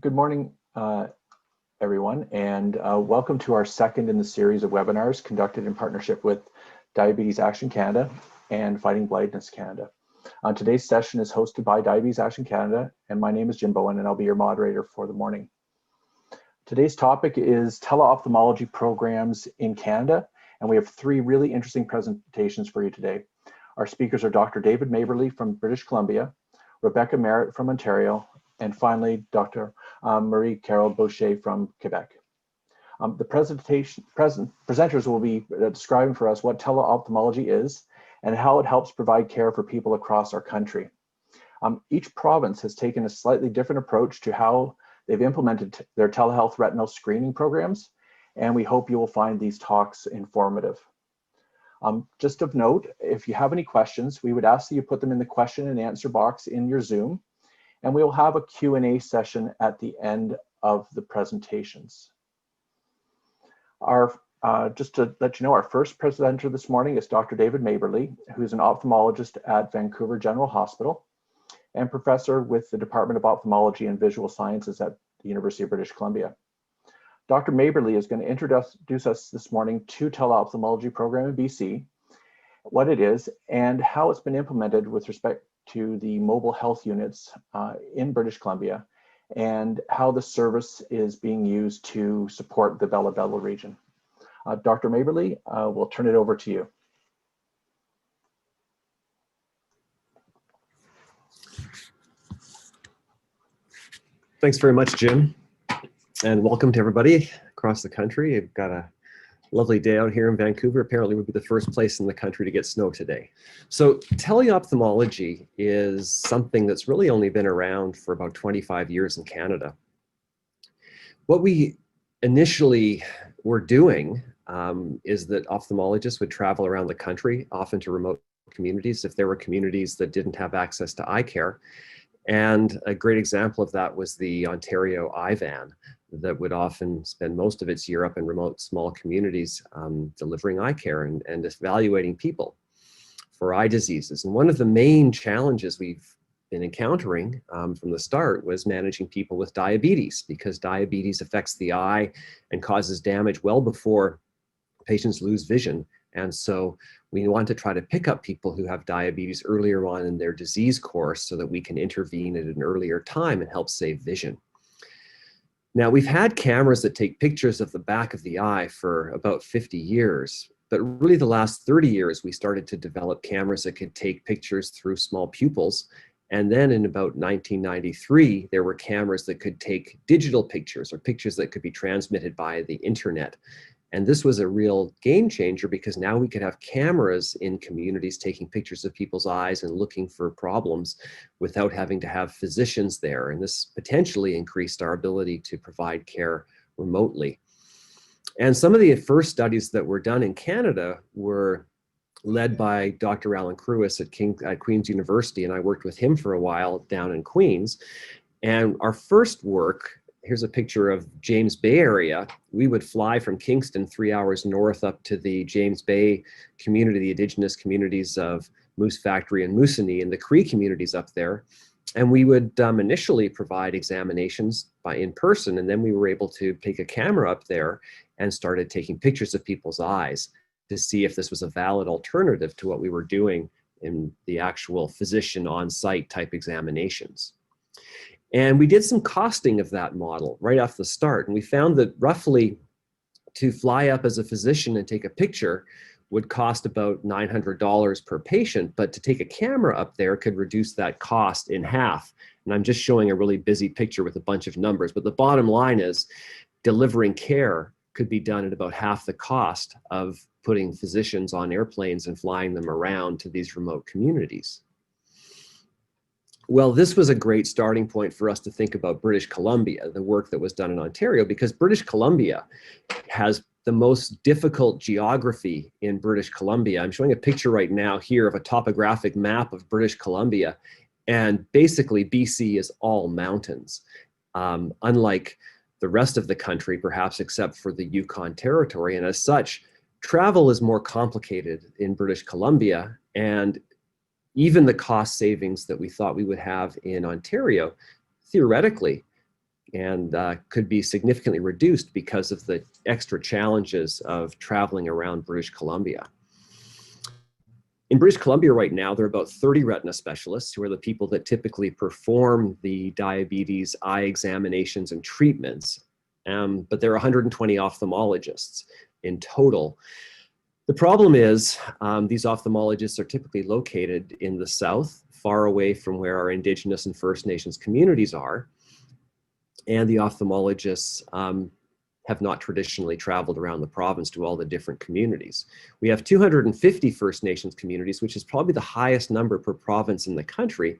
Good morning, everyone, and welcome to our second in the series of webinars conducted in partnership with Diabetes Action Canada and Fighting Blindness Canada. Today's session is hosted by Diabetes Action Canada, and my name is Jim Bowen, and I'll be your moderator for the morning. Today's topic is teleophthalmology programs in Canada, and we have three really interesting presentations for you today. Our speakers are Dr. David Maberley from British Columbia, Rebecca Merritt from Ontario, and finally, Dr. Marie-Carole Boucher from Quebec. The presenters will be describing for us what teleophthalmology is and how it helps provide care for people across our country. Each province has taken a slightly different approach to how they've implemented their telehealth retinal screening programs, and we hope you will find these talks informative. Just of note, if you have any questions, we would ask that you put them in the question and answer box in your Zoom, and we will have a Q&A session at the end of the presentations. Just to let you know, our first presenter this morning is Dr. David Maberley, who is an ophthalmologist at Vancouver General Hospital and professor with the Department of Ophthalmology and Visual Sciences at the University of British Columbia. Dr. Maberley is going to introduce us this morning to teleophthalmology program in BC, what it is, and how it's been implemented with respect to the mobile health units in British Columbia, and how the service is being used to support the Bella Bella region. Dr. Maberley, we'll turn it over to you. Thanks very much, Jim, and welcome to everybody across the country. We've got a lovely day out here in Vancouver. Apparently we'll be the first place in the country to get snow today. So teleophthalmology is something that's really only been around for about 25 years in Canada. What we initially were doing is that ophthalmologists would travel around the country, often to remote communities, if there were communities that didn't have access to eye care. And a great example of that was the Ontario eye van that would often spend most of its year up in remote small communities delivering eye care and evaluating people for eye diseases. And one of the main challenges we've been encountering from the start was managing people with diabetes, because diabetes affects the eye and causes damage well before patients lose vision. And so we want to try to pick up people who have diabetes earlier on in their disease course so that we can intervene at an earlier time and help save vision. Now, we've had cameras that take pictures of the back of the eye for about 50 years, but really the last 30 years, we started to develop cameras that could take pictures through small pupils. And then in about 1993, there were cameras that could take digital pictures, or pictures that could be transmitted by the internet. And this was a real game changer, because now we could have cameras in communities taking pictures of people's eyes and looking for problems without having to have physicians there. And this potentially increased our ability to provide care remotely. And some of the first studies that were done in Canada were led by Dr. Alan Crewis at Queen's University, and I worked with him for a while down in Queens. And our first work, here's a picture of James Bay area. We would fly from Kingston 3 hours north up to the James Bay community, the indigenous communities of Moose Factory and Moosonee, and the Cree communities up there. And we would initially provide examinations in person, and then we were able to take a camera up there and started taking pictures of people's eyes to see if this was a valid alternative to what we were doing in the actual physician on-site type examinations. And we did some costing of that model right off the start. And we found that roughly to fly up as a physician and take a picture would cost about $900 per patient, but to take a camera up there could reduce that cost in half. And I'm just showing a really busy picture with a bunch of numbers, but the bottom line is delivering care could be done at about half the cost of putting physicians on airplanes and flying them around to these remote communities. Well, this was a great starting point for us to think about British Columbia, the work that was done in Ontario, because British Columbia has the most difficult geography in British Columbia. I'm showing a picture right now here of a topographic map of British Columbia, and basically BC is all mountains. Unlike the rest of the country, perhaps except for the Yukon Territory, and as such, travel is more complicated in British Columbia, and even the cost savings that we thought we would have in Ontario, theoretically, and could be significantly reduced because of the extra challenges of traveling around British Columbia. In British Columbia right now, there are about 30 retina specialists who are the people that typically perform the diabetes eye examinations and treatments, but there are 120 ophthalmologists in total. The problem is these ophthalmologists are typically located in the south, far away from where our Indigenous and First Nations communities are, and the ophthalmologists have not traditionally traveled around the province to all the different communities. We have 250 First Nations communities, which is probably the highest number per province in the country,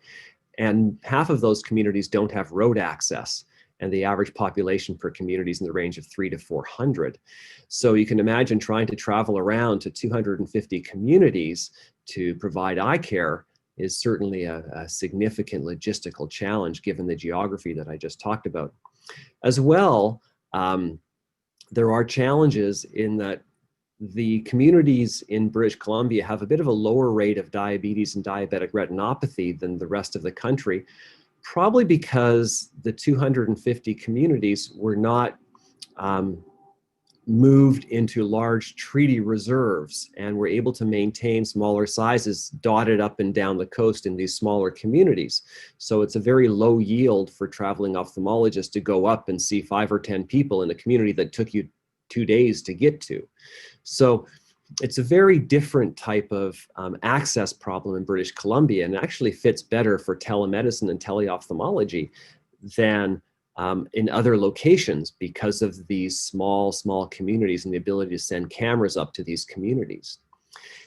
and half of those communities don't have road access, and the average population per community is in the range of 300 to 400. So you can imagine trying to travel around to 250 communities to provide eye care is certainly a significant logistical challenge given the geography that I just talked about. As well, there are challenges in that the communities in British Columbia have a bit of a lower rate of diabetes and diabetic retinopathy than the rest of the country, probably because the 250 communities were not moved into large treaty reserves and were able to maintain smaller sizes dotted up and down the coast in these smaller communities. So it's a very low yield for traveling ophthalmologists to go up and see 5 or 10 people in a community that took you 2 days to get to. So it's a very different type of access problem in British Columbia, and actually fits better for telemedicine and teleophthalmology than in other locations because of these small communities and the ability to send cameras up to these communities.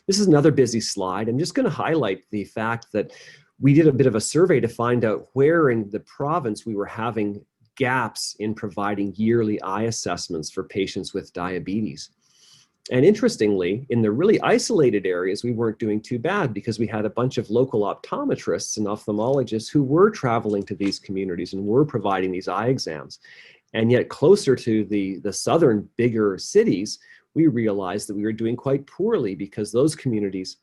This is another busy slide. I'm just going to highlight the fact that we did a bit of a survey to find out where in the province we were having gaps in providing yearly eye assessments for patients with diabetes. And interestingly, in the really isolated areas, we weren't doing too bad because we had a bunch of local optometrists and ophthalmologists who were traveling to these communities and were providing these eye exams. And yet closer to the southern bigger cities, we realized that we were doing quite poorly because those communities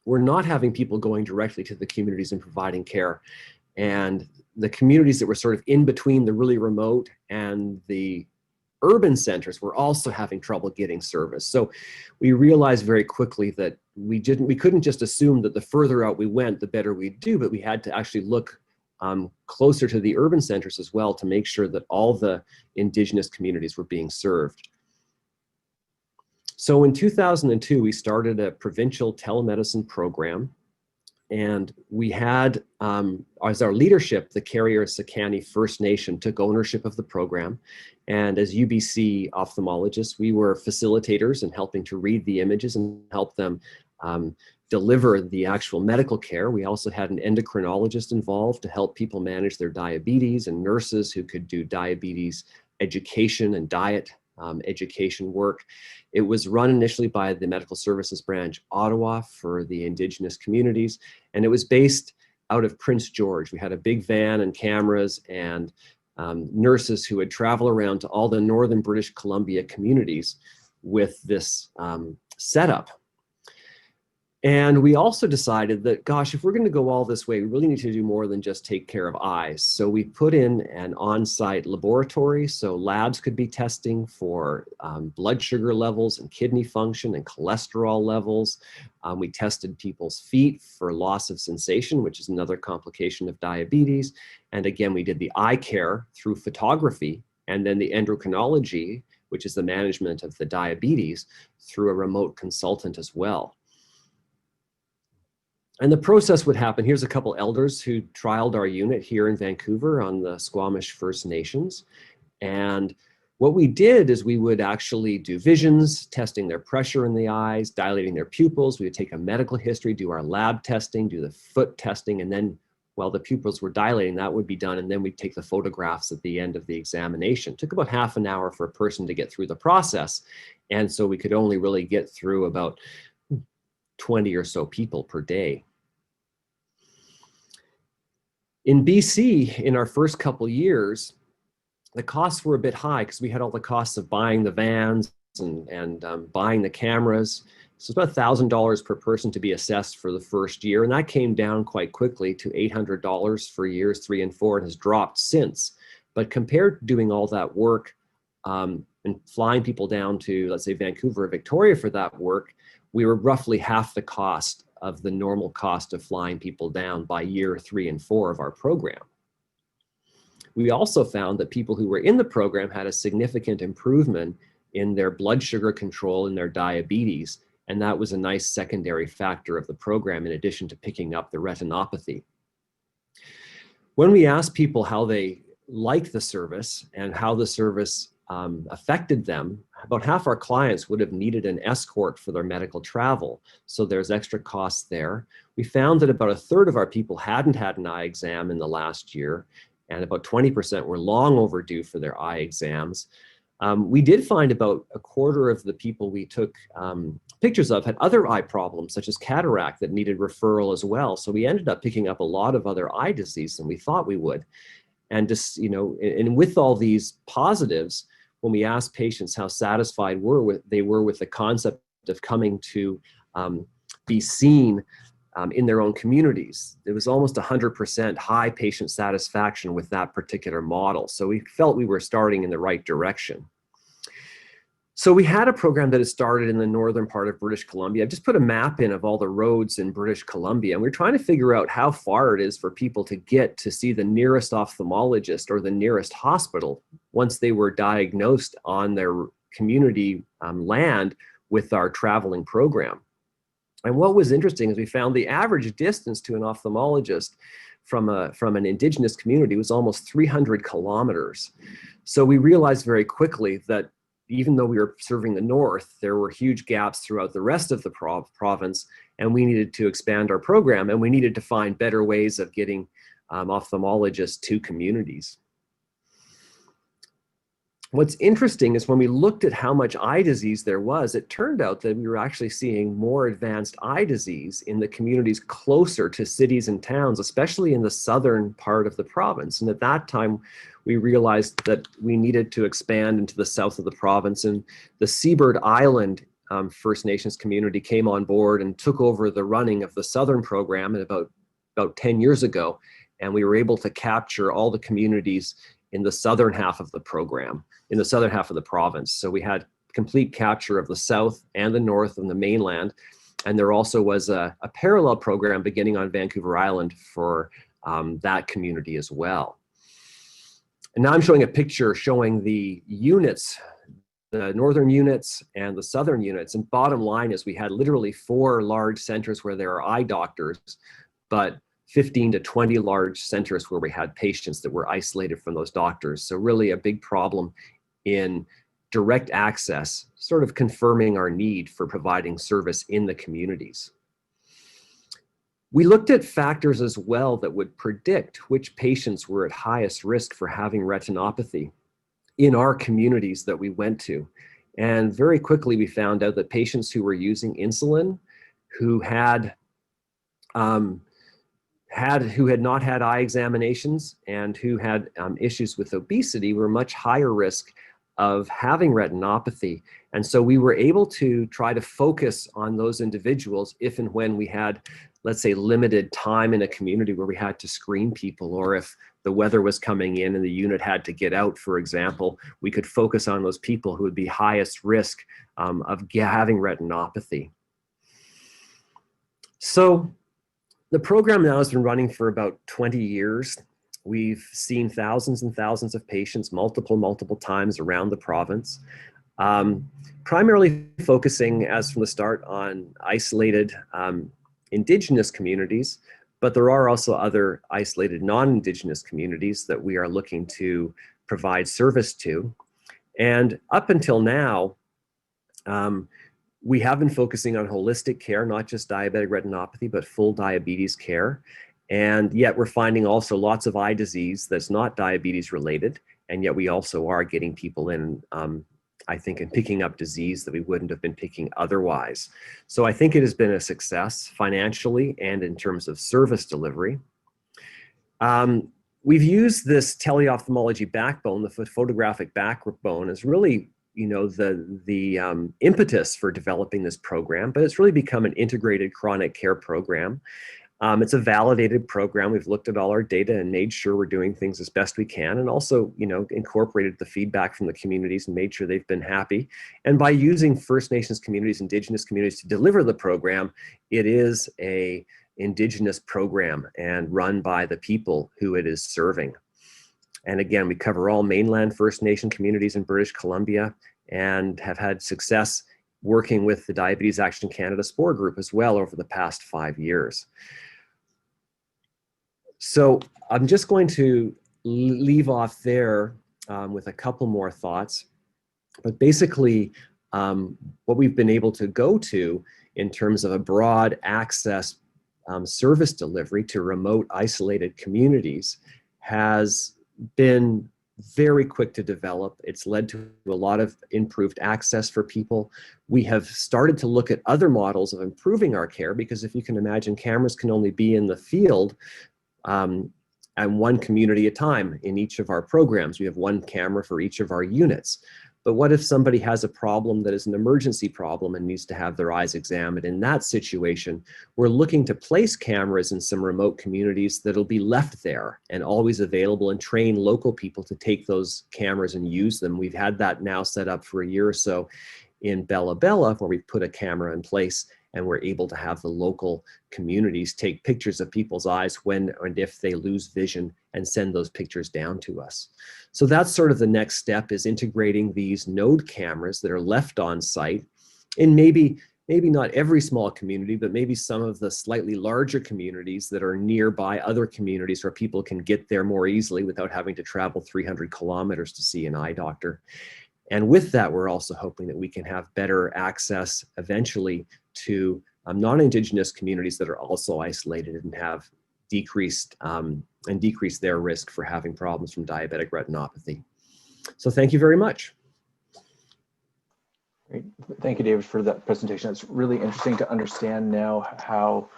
were not having people going directly to the communities and providing care. And the communities that were sort of in between the really remote and the urban centers were also having trouble getting service. So we realized very quickly that we couldn't just assume that the further out we went, the better we'd do, but we had to actually look closer to the urban centers as well to make sure that all the Indigenous communities were being served. So in 2002, we started a provincial telemedicine program. And we had, as our leadership, the Carrier-Sakani First Nation took ownership of the program. And as UBC ophthalmologists, we were facilitators and helping to read the images and help them deliver the actual medical care. We also had an endocrinologist involved to help people manage their diabetes, and nurses who could do diabetes education and diet education work. It was run initially by the Medical Services Branch Ottawa for the Indigenous communities, and it was based out of Prince George. We had a big van and cameras and nurses who would travel around to all the northern British Columbia communities with this setup. And we also decided that, gosh, if we're going to go all this way, we really need to do more than just take care of eyes. So we put in an on-site laboratory so labs could be testing for blood sugar levels and kidney function and cholesterol levels. We tested people's feet for loss of sensation, which is another complication of diabetes. And again, we did the eye care through photography, and then the endocrinology, which is the management of the diabetes, through a remote consultant as well. And the process would happen. Here's a couple elders who trialed our unit here in Vancouver on the Squamish First Nations. And what we did is we would actually do visions, testing their pressure in the eyes, dilating their pupils. We would take a medical history, do our lab testing, do the foot testing, and then while the pupils were dilating, that would be done. And then we'd take the photographs at the end of the examination. It took about half an hour for a person to get through the process. And so we could only really get through about 20 or so people per day. In BC, in our first couple years, the costs were a bit high because we had all the costs of buying the vans and buying the cameras. So it's about $1,000 per person to be assessed for the first year. And that came down quite quickly to $800 for years 3 and 4 and has dropped since. But compared to doing all that work and flying people down to, let's say, Vancouver or Victoria for that work, we were roughly half the cost of the normal cost of flying people down by year 3 and 4 of our program. We also found that people who were in the program had a significant improvement in their blood sugar control and their diabetes, and that was a nice secondary factor of the program in addition to picking up the retinopathy. When we asked people how they liked the service and how the service affected them, about half our clients would have needed an escort for their medical travel. So there's extra costs there. We found that about a third of our people hadn't had an eye exam in the last year, and about 20% were long overdue for their eye exams. We did find about a quarter of the people we took pictures of had other eye problems, such as cataract, that needed referral as well. So we ended up picking up a lot of other eye disease than we thought we would. And just, and with all these positives, when we asked patients how satisfied they were with the concept of coming to be seen in their own communities, it was almost 100% high patient satisfaction with that particular model. So we felt we were starting in the right direction. So we had a program that had started in the northern part of British Columbia. I've just put a map in of all the roads in British Columbia, and we're trying to figure out how far it is for people to get to see the nearest ophthalmologist or the nearest hospital once they were diagnosed on their community land with our traveling program. And what was interesting is we found the average distance to an ophthalmologist from an Indigenous community was almost 300 kilometers. So we realized very quickly that even though we were serving the north, there were huge gaps throughout the rest of the province, and we needed to expand our program, and we needed to find better ways of getting ophthalmologists to communities. What's interesting is when we looked at how much eye disease there was, it turned out that we were actually seeing more advanced eye disease in the communities closer to cities and towns, especially in the southern part of the province. And at that time, we realized that we needed to expand into the south of the province, and the Seabird Island First Nations community came on board and took over the running of the southern program about 10 years ago. And we were able to capture all the communities in the southern half of the program, in the southern half of the province. So we had complete capture of the south and the north and the mainland. And there also was a parallel program beginning on Vancouver Island for that community as well. And now I'm showing a picture showing the units, the northern units and the southern units. And bottom line is we had literally 4 large centers where there are eye doctors, but 15 to 20 large centers where we had patients that were isolated from those doctors. So really a big problem in direct access, sort of confirming our need for providing service in the communities. We looked at factors as well that would predict which patients were at highest risk for having retinopathy in our communities that we went to. And very quickly we found out that patients who were using insulin, who had not had eye examinations and who had issues with obesity were much higher risk of having retinopathy. And so we were able to try to focus on those individuals if and when we had, let's say, limited time in a community where we had to screen people, or if the weather was coming in and the unit had to get out, for example, we could focus on those people who would be highest risk of having retinopathy. So the program now has been running for about 20 years. We've seen thousands and thousands of patients multiple times around the province, primarily focusing, as from the start, on isolated Indigenous communities, but there are also other isolated non-Indigenous communities that we are looking to provide service to. And up until now, we have been focusing on holistic care, not just diabetic retinopathy, but full diabetes care. And yet we're finding also lots of eye disease that's not diabetes related. And yet we also are getting people in, I think, and picking up disease that we wouldn't have been picking otherwise. So I think it has been a success financially and in terms of service delivery. We've used this teleophthalmology backbone, the photographic backbone, as really, you know, the impetus for developing this program, but it's really become an integrated chronic care program. It's a validated program. We've looked at all our data and made sure we're doing things as best we can, and also, incorporated the feedback from the communities and made sure they've been happy. And by using First Nations communities, Indigenous communities to deliver the program, it is a Indigenous program and run by the people who it is serving. And again, we cover all mainland First Nation communities in British Columbia and have had success working with the Diabetes Action Canada SPORE group as well over the past 5 years. So I'm just going to leave off there with a couple more thoughts. But basically, what we've been able to go to in terms of a broad access service delivery to remote isolated communities has been very quick to develop. It's led to a lot of improved access for people. We have started to look at other models of improving our care, because if you can imagine, cameras can only be in the field and one community at a time in each of our programs. We have one camera for each of our units. But what if somebody has a problem that is an emergency problem and needs to have their eyes examined? In that situation, we're looking to place cameras in some remote communities that'll be left there and always available, and train local people to take those cameras and use them. We've had that now set up for a year or so in Bella Bella, where we put a camera in place and we're able to have the local communities take pictures of people's eyes when and if they lose vision and send those pictures down to us. So that's sort of the next step, is integrating these node cameras that are left on site in maybe not every small community, but maybe some of the slightly larger communities that are nearby other communities where people can get there more easily without having to travel 300 kilometers to see an eye doctor. And with that, we're also hoping that we can have better access eventually to non-Indigenous communities that are also isolated and have decrease their risk for having problems from diabetic retinopathy. So thank you very much. Great. Thank you, David, for that presentation. It's really interesting to understand now how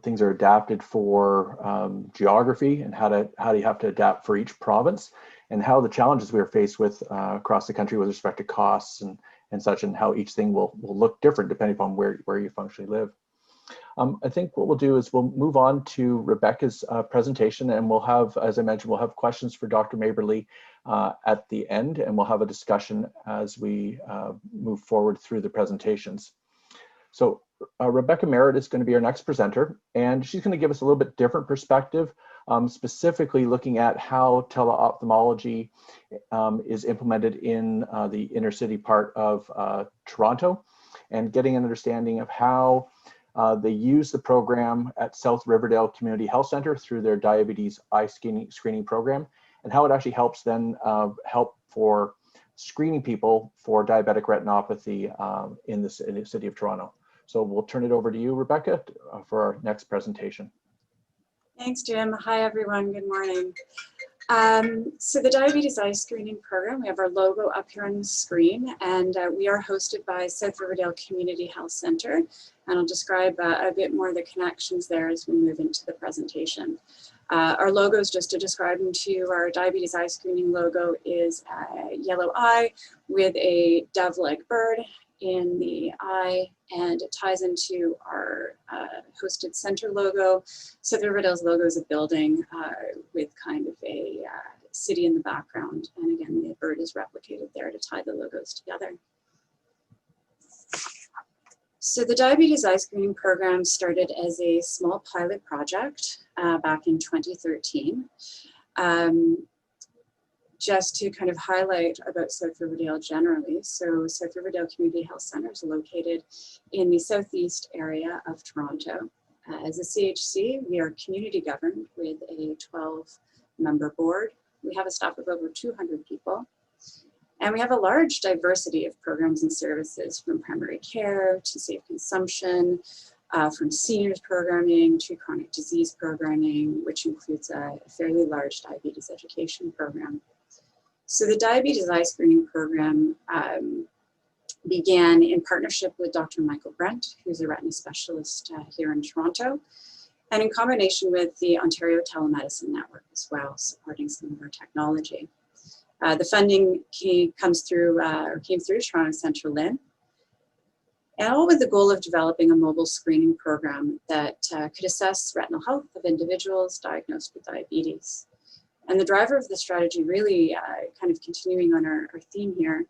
things are adapted for geography, and how do you have to adapt for each province, and how the challenges we are faced with across the country with respect to costs and such, and how each thing will look different depending upon where you functionally live. I think what we'll do is we'll move on to Rebecca's presentation, and we'll have, as I mentioned, we'll have questions for Dr. Maberley at the end, and we'll have a discussion as we move forward through the presentations. So Rebecca Merritt is going to be our next presenter, and she's going to give us a little bit different perspective, specifically looking at how teleophthalmology is implemented in the inner city part of Toronto, and getting an understanding of how they use the program at South Riverdale Community Health Center through their diabetes eye screening program, and how it actually helps then help for screening people for diabetic retinopathy in the city of Toronto. So we'll turn it over to you, Rebecca, for our next presentation. Thanks, Jim. Hi, everyone. Good morning. So the Diabetes Eye Screening Program, we have our logo up here on the screen, and we are hosted by South Riverdale Community Health Center. And I'll describe a bit more of the connections there as we move into the presentation. Our logos, just to describe them to you, our Diabetes Eye Screening logo is a yellow eye with a dove-like bird in the eye, and it ties into our hosted center logo. So the Riverdale's logo is a building with kind of a city in the background, and again the bird is replicated there to tie the logos together. So the Diabetes Eye Screening Program started as a small pilot project back in 2013. Just to kind of highlight about South Riverdale generally. So South Riverdale Community Health Center is located in the southeast area of Toronto. As a CHC, we are community governed with a 12-member board. We have a staff of over 200 people. And we have a large diversity of programs and services, from primary care to safe consumption, from seniors programming to chronic disease programming, which includes a fairly large diabetes education program. So the Diabetes Eye Screening Program began in partnership with Dr. Michael Brent, who's a retina specialist here in Toronto, and in combination with the Ontario Telemedicine Network as well, supporting some of our technology. The funding came through Toronto Central LIN. and all with the goal of developing a mobile screening program that could assess retinal health of individuals diagnosed with diabetes. And the driver of the strategy, really kind of continuing on our theme here,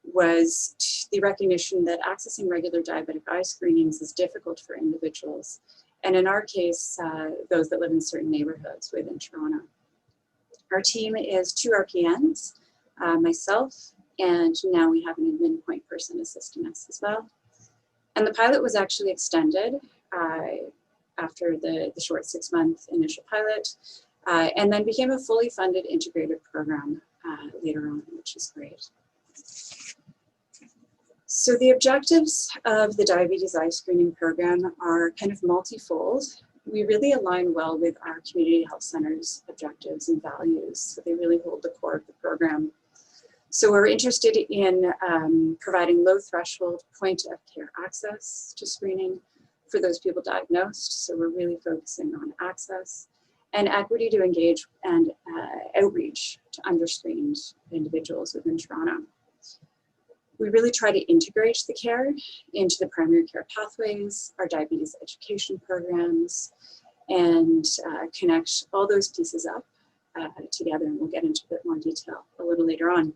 was the recognition that accessing regular diabetic eye screenings is difficult for individuals, and in our case, those that live in certain neighborhoods within Toronto. Our team is 2 RPNs, myself, and now we have an admin point person assisting us as well. And the pilot was actually extended after the short 6-month initial pilot, and then became a fully funded integrated program later on, which is great. So the objectives of the diabetes eye screening program are kind of multifold. We really align well with our community health centers' objectives and values, so they really hold the core of the program. So we're interested in providing low threshold point of care access to screening for those people diagnosed. So we're really focusing on access and equity to engage and outreach to underscreened individuals within Toronto. We really try to integrate the care into the primary care pathways, our diabetes education programs, and connect all those pieces up together, and we'll get into a bit more detail a little later on.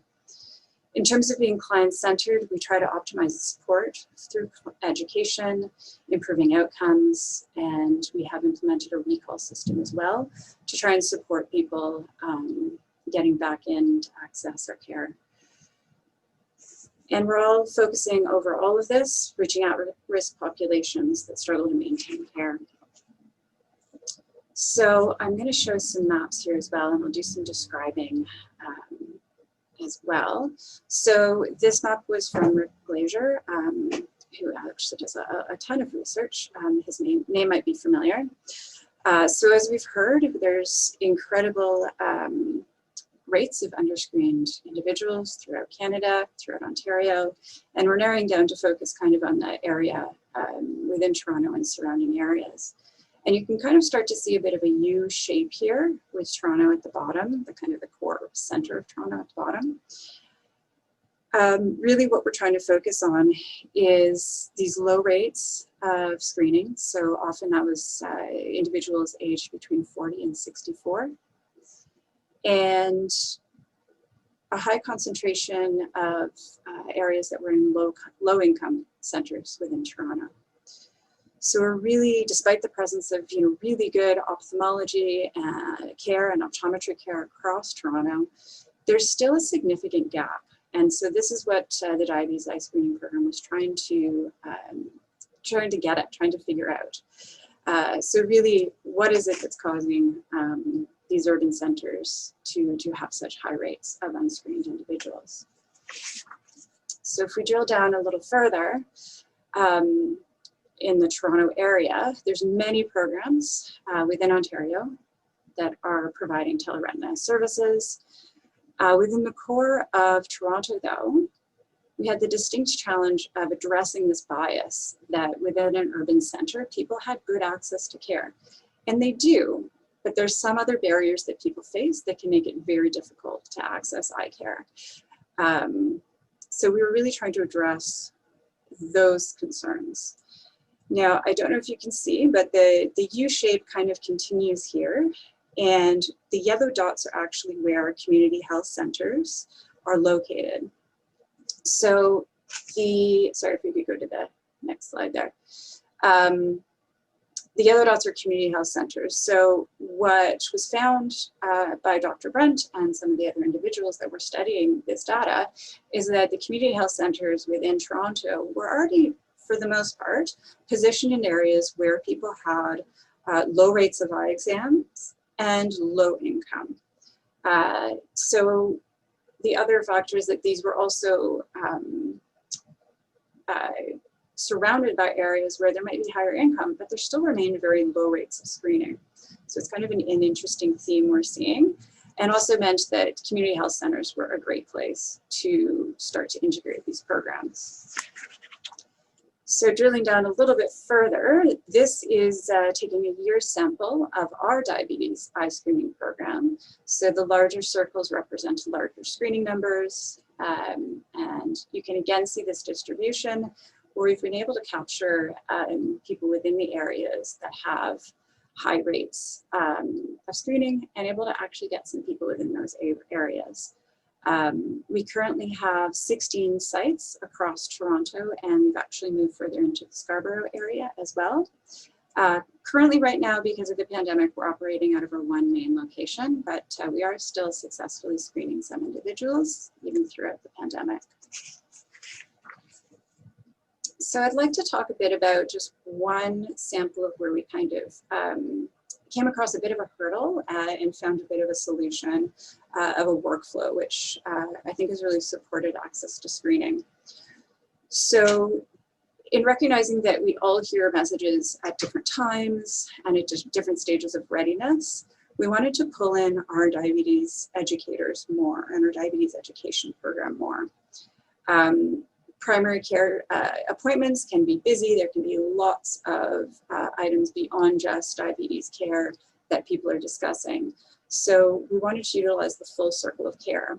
In terms of being client-centered, we try to optimize support through education, improving outcomes, and we have implemented a recall system as well to try and support people getting back in to access our care. And we're all focusing over all of this, reaching out risk populations that struggle to maintain care. So I'm going to show some maps here as well, and we'll do some describing as well. So this map was from Rick Glazier, who actually does a ton of research. His name might be familiar. So as we've heard, there's incredible rates of underscreened individuals throughout Canada, throughout Ontario, and we're narrowing down to focus kind of on the area within Toronto and surrounding areas. And you can kind of start to see a bit of a U shape here with Toronto at the bottom, the kind of the core center of Toronto at the bottom. Really what we're trying to focus on is these low rates of screening. So often that was individuals aged between 40 and 64. And a high concentration of areas that were in low income centers within Toronto. So we're really, despite the presence of really good ophthalmology care and optometry care across Toronto, there's still a significant gap. And so this is what the diabetes eye screening program was trying to get at, trying to figure out. So really, what is it that's causing these urban centers to have such high rates of unscreened individuals? So if we drill down a little further, in the Toronto area, there's many programs within Ontario that are providing teleretina services. Within the core of Toronto, though, we had the distinct challenge of addressing this bias that within an urban center, people had good access to care. And they do, but there's some other barriers that people face that can make it very difficult to access eye care. So we were really trying to address those concerns. Now, I don't know if you can see, but the U shape kind of continues here, and the yellow dots are actually where community health centers are located. So sorry if we could go to the next slide there. The yellow dots are community health centers. So what was found by Dr. Brent and some of the other individuals that were studying this data is that the community health centers within Toronto were already, for the most part, positioned in areas where people had low rates of eye exams and low income. So the other factor is that these were also surrounded by areas where there might be higher income, but there still remained very low rates of screening. So it's kind of an interesting theme we're seeing, and also meant that community health centers were a great place to start to integrate these programs. So drilling down a little bit further, this is taking a year sample of our diabetes eye screening program. So the larger circles represent larger screening numbers, and you can again see this distribution where we've been able to capture people within the areas that have high rates of screening and able to actually get some people within those areas. We currently have 16 sites across Toronto, and we've actually moved further into the Scarborough area as well. Currently right now, because of the pandemic, we're operating out of our one main location, but we are still successfully screening some individuals even throughout the pandemic. So I'd like to talk a bit about just one sample of where we kind of came across a bit of a hurdle and found a bit of a solution of a workflow, which I think has really supported access to screening. So in recognizing that we all hear messages at different times and at just different stages of readiness, we wanted to pull in our diabetes educators more and our diabetes education program more. Primary care appointments can be busy. There can be lots of items beyond just diabetes care that people are discussing. So we wanted to utilize the full circle of care.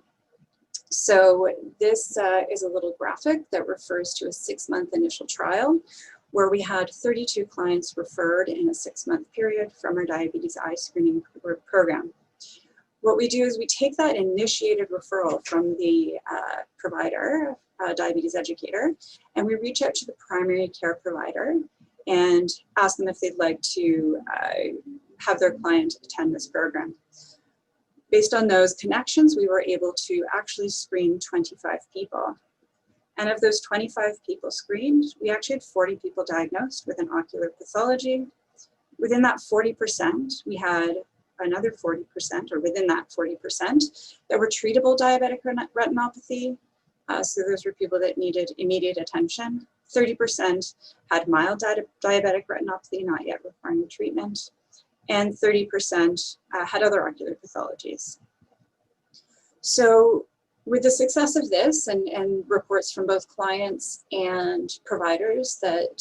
So this is a little graphic that refers to a 6-month initial trial where we had 32 clients referred in a 6-month period from our diabetes eye screening program. What we do is we take that initiated referral from the provider, diabetes educator, and we reach out to the primary care provider and ask them if they'd like to have their client attend this program. Based on those connections, we were able to actually screen 25 people. And of those 25 people screened, we actually had 40 people diagnosed with an ocular pathology. Within that 40%, we had another 40%, or within that 40%, that were treatable diabetic retinopathy. So those were people that needed immediate attention. 30% had mild diabetic retinopathy, not yet requiring treatment. And 30% had other ocular pathologies. So with the success of this and reports from both clients and providers that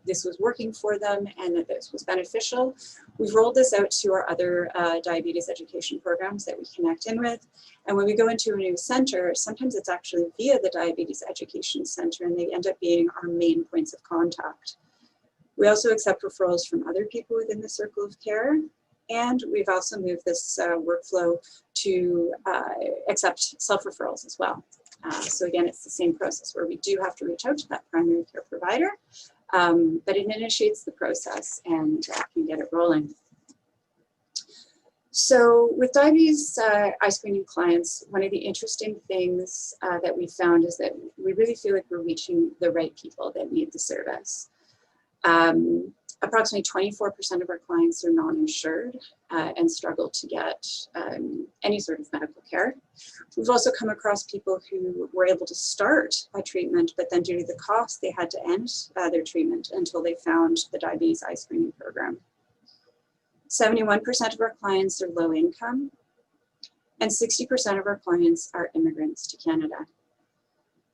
this was working for them and that this was beneficial, we've rolled this out to our other diabetes education programs that we connect in with. And when we go into a new center, sometimes it's actually via the diabetes education center, and they end up being our main points of contact. We also accept referrals from other people within the circle of care, and we've also moved this workflow to accept self-referrals as well. So again, it's the same process where we do have to reach out to that primary care provider, but it initiates the process and can get it rolling. So with diabetes eye screening clients, one of the interesting things that we found is that we really feel like we're reaching the right people that need the service. Approximately 24% of our clients are non-insured and struggle to get any sort of medical care. We've also come across people who were able to start a treatment, but then due to the cost, they had to end their treatment until they found the diabetes eye screening program. 71% of our clients are low income, and 60% of our clients are immigrants to Canada.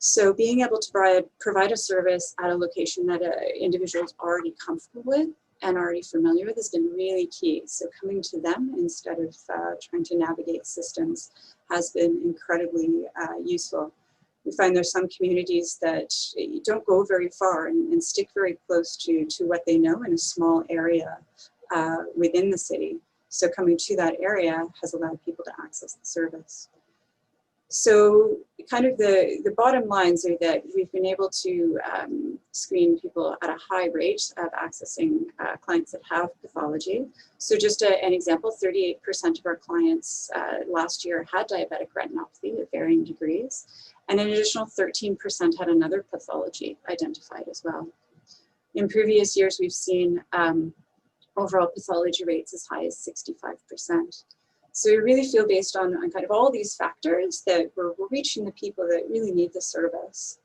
So being able to provide a service at a location that an individual is already comfortable with and already familiar with has been really key. So coming to them instead of trying to navigate systems has been incredibly useful. We find there's some communities that don't go very far and stick very close to what they know in a small area within the city. So coming to that area has allowed people to access the service. So kind of the bottom lines are that we've been able to screen people at a high rate of accessing clients that have pathology. So just an example, 38% of our clients last year had diabetic retinopathy at varying degrees, and an additional 13% had another pathology identified as well. In previous years, we've seen overall pathology rates as high as 65%. So we really feel based on kind of all these factors that we're reaching the people that really need the service.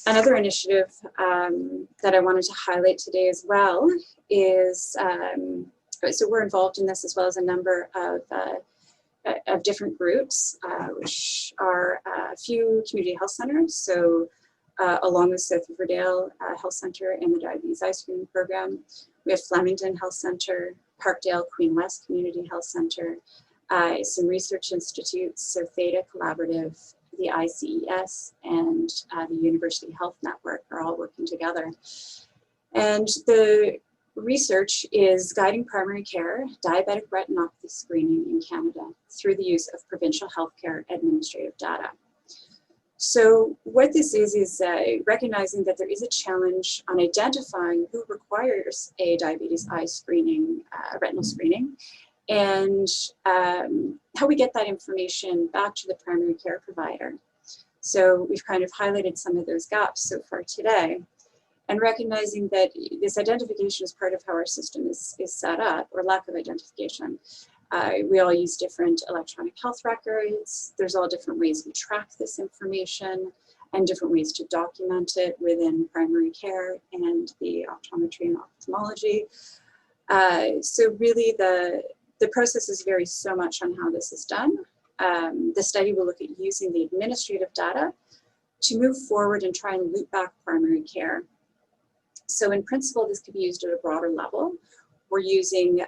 Another initiative that I wanted to highlight today as well is, so we're involved in this as well as a number of different groups, which are a few community health centers. So along with South Riverdale Health Centre and the Diabetes Eye Screening Program, we have Flemington Health Centre, Parkdale Queen West Community Health Centre, some research institutes, so Theta Collaborative, the ICES, and the University Health Network are all working together. And the research is guiding primary care diabetic retinopathy screening in Canada through the use of provincial healthcare administrative data. So what this is recognizing that there is a challenge on identifying who requires a diabetes eye screening, retinal screening, and how we get that information back to the primary care provider. So we've kind of highlighted some of those gaps so far today, and recognizing that this identification is part of how our system is set up, or lack of identification. We all use different electronic health records. There's all different ways we track this information and different ways to document it within primary care and the optometry and ophthalmology. So really the processes vary so much on how this is done. The study will look at using the administrative data to move forward and try and loop back primary care. So in principle, this could be used at a broader level. We're using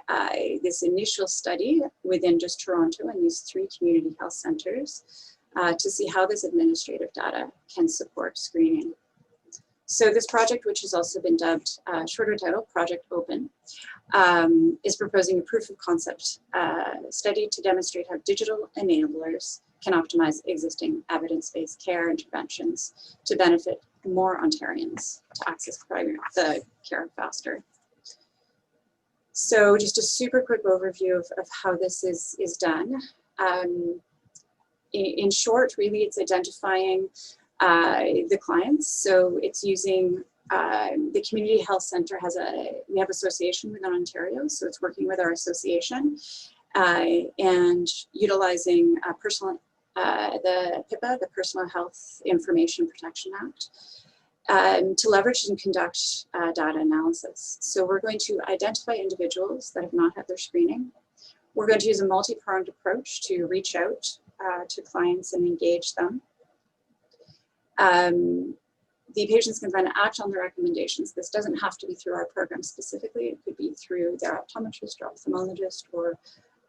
this initial study within just Toronto and these 3 community health centers to see how this administrative data can support screening. So this project, which has also been dubbed shorter title, Project Open, is proposing a proof of concept study to demonstrate how digital enablers can optimize existing evidence-based care interventions to benefit more Ontarians to access the care faster. So just a super quick overview of how this is done. In short, really, it's identifying the clients. So it's using the community health center we have association within Ontario, so it's working with our association and utilizing the PIPA, the Personal Health Information Protection Act, to leverage and conduct data analysis. So we're going to identify individuals that have not had their screening. We're going to use a multi-pronged approach to reach out to clients and engage them. The patients can then act on the recommendations. This doesn't have to be through our program specifically. It could be through their optometrist or ophthalmologist or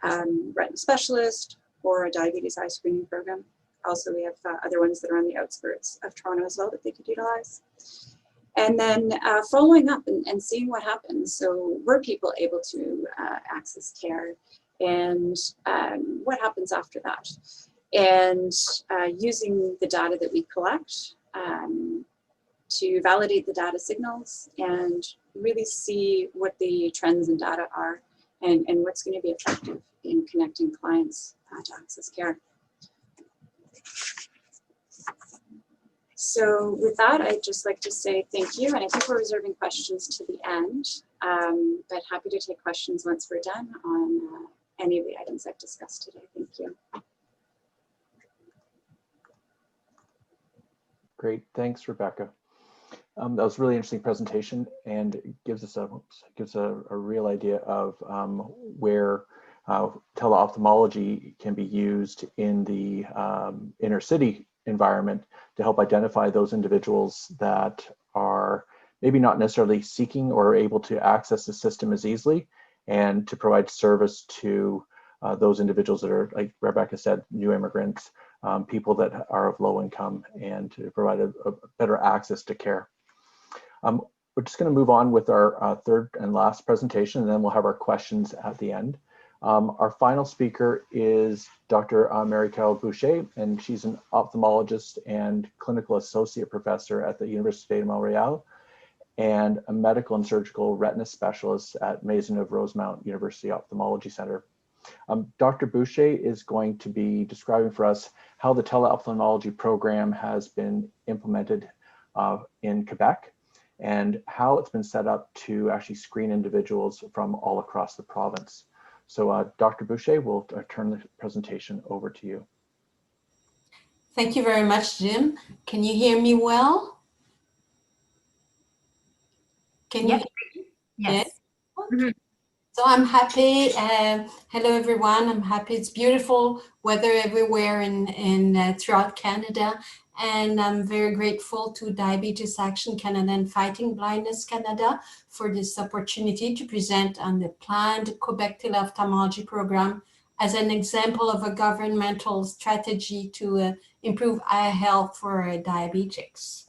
retina specialist or a diabetes eye screening program. Also, we have other ones that are on the outskirts of Toronto as well that they could utilize. And then following up and seeing what happens. So were people able to access care, and what happens after that? And using the data that we collect to validate the data signals and really see what the trends in data are and what's going to be effective in connecting clients to access care. So with that, I'd just like to say thank you. And I think we're reserving questions to the end, but happy to take questions once we're done on any of the items I've discussed today. Thank you. Great, thanks, Rebecca. That was a really interesting presentation, and it gives us a real idea of where teleophthalmology can be used in the inner city environment to help identify those individuals that are maybe not necessarily seeking or able to access the system as easily, and to provide service to those individuals that are, like Rebecca said, new immigrants, people that are of low income, and to provide a better access to care. We're just going to move on with our third and last presentation, and then we'll have our questions at the end. Our final speaker is Dr. Marie-Carole Boucher, and she's an ophthalmologist and clinical associate professor at the Université de Montréal and a medical and surgical retina specialist at Maisonneuve-Rosemount University Ophthalmology Center. Dr. Boucher is going to be describing for us how the teleophthalmology program has been implemented in Quebec and how it's been set up to actually screen individuals from all across the province. So Dr. Boucher, we'll turn the presentation over to you. Thank you very much, Jim. Can you hear me well? Can you hear me? Yes. Okay. So I'm happy. Hello, everyone. I'm happy. It's beautiful weather everywhere in throughout Canada. And I'm very grateful to Diabetes Action Canada and Fighting Blindness Canada for this opportunity to present on the planned Quebec Teleophthalmology program as an example of a governmental strategy to improve eye health for diabetics.